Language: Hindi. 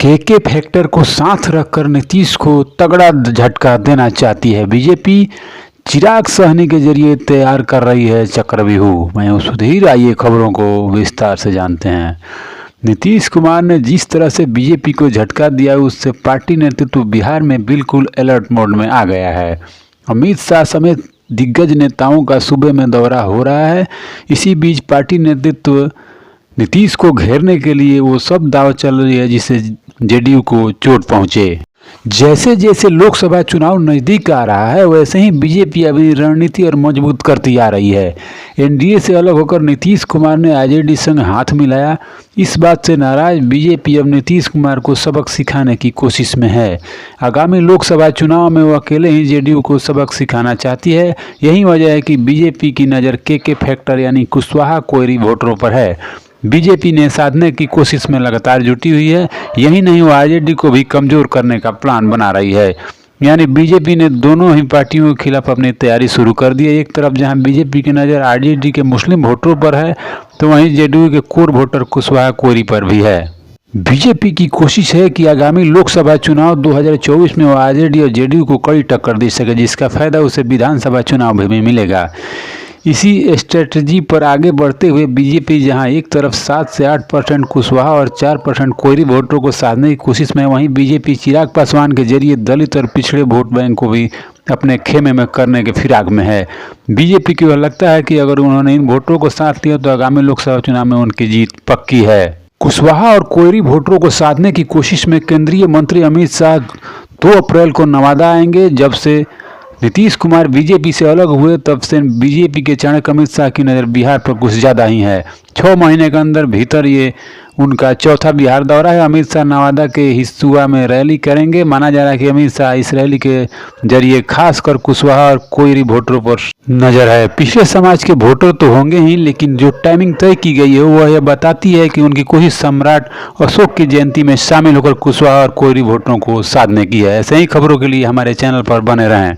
केके फैक्टर को साथ रखकर नीतीश को तगड़ा झटका देना चाहती है बीजेपी। चिराग सहनी के जरिए तैयार कर रही है चक्रव्यूह। मैं सुधीर, आइए खबरों को विस्तार से जानते हैं। नीतीश कुमार ने जिस तरह से बीजेपी को झटका दिया, उससे पार्टी नेतृत्व बिहार में बिल्कुल अलर्ट मोड में आ गया है। अमित शाह समेत दिग्गज नेताओं का सूबे में दौरा हो रहा है। इसी बीच पार्टी नेतृत्व नीतीश को घेरने के लिए वो सब दाव चल रही है जिससे जेडीयू को चोट पहुंचे। जैसे जैसे लोकसभा चुनाव नज़दीक आ रहा है, वैसे ही बीजेपी अपनी रणनीति और मजबूत करती आ रही है। एनडीए से अलग होकर नीतीश कुमार ने आरजेडी संग हाथ मिलाया। इस बात से नाराज बीजेपी अब नीतीश कुमार को सबक सिखाने की कोशिश में है। आगामी लोकसभा चुनाव में वो अकेले ही जेडीयू को सबक सिखाना चाहती है। यही वजह है कि बीजेपी की नज़र केके फैक्टर यानी कुशवाहा कोयरी वोटरों पर है। बीजेपी ने साधने की कोशिश में लगातार जुटी हुई है। यही नहीं, वो आरजेडी को भी कमज़ोर करने का प्लान बना रही है। यानी बीजेपी ने दोनों ही पार्टियों के खिलाफ अपनी तैयारी शुरू कर दी है। एक तरफ जहां बीजेपी की नज़र आरजेडी के मुस्लिम वोटरों पर है, तो वहीं जेडीयू के कोर वोटर कुशवाहा कोयरी पर भी है। बीजेपी की कोशिश है कि आगामी लोकसभा चुनाव 2024 में वो आरजेडी और जेडीयू को कड़ी टक्कर दे सके, जिसका फायदा उसे विधानसभा चुनाव में मिलेगा। इसी स्ट्रेटजी पर आगे बढ़ते हुए बीजेपी जहां एक तरफ 7 से 8% कुशवाहा और 4% कोयरी वोटरों को साधने की कोशिश में, वहीं बीजेपी चिराग पासवान के जरिए दलित और पिछड़े वोट बैंक को भी अपने खेमे में करने के फिराक में है। बीजेपी को यह लगता है कि अगर उन्होंने इन वोटरों को साथ लिया तो आगामी लोकसभा चुनाव में उनकी जीत पक्की है। कुशवाहा और कोयरी वोटरों को साधने की कोशिश में केंद्रीय मंत्री अमित शाह 2 अप्रैल को नवादा आएंगे। जब से नीतीश कुमार बीजेपी से अलग हुए, तब से बीजेपी के चाणक्य अमित शाह की नज़र बिहार पर कुछ ज़्यादा ही है। 6 महीने के अंदर भीतर ये उनका चौथा बिहार दौरा है। अमित शाह नवादा के हिसुआ में रैली करेंगे। माना जा रहा है कि अमित शाह इस रैली के जरिए खासकर कुशवाहा और कोयरी वोटरों पर नज़र है। पिछले समाज के वोटर तो होंगे ही, लेकिन जो टाइमिंग तय की गई है वह यह बताती है कि उनकी कोशिश सम्राट अशोक की जयंती में शामिल होकर कुशवाहा और कोयरी वोटरों को साधने की है। ऐसे ही खबरों के लिए हमारे चैनल पर बने रहें।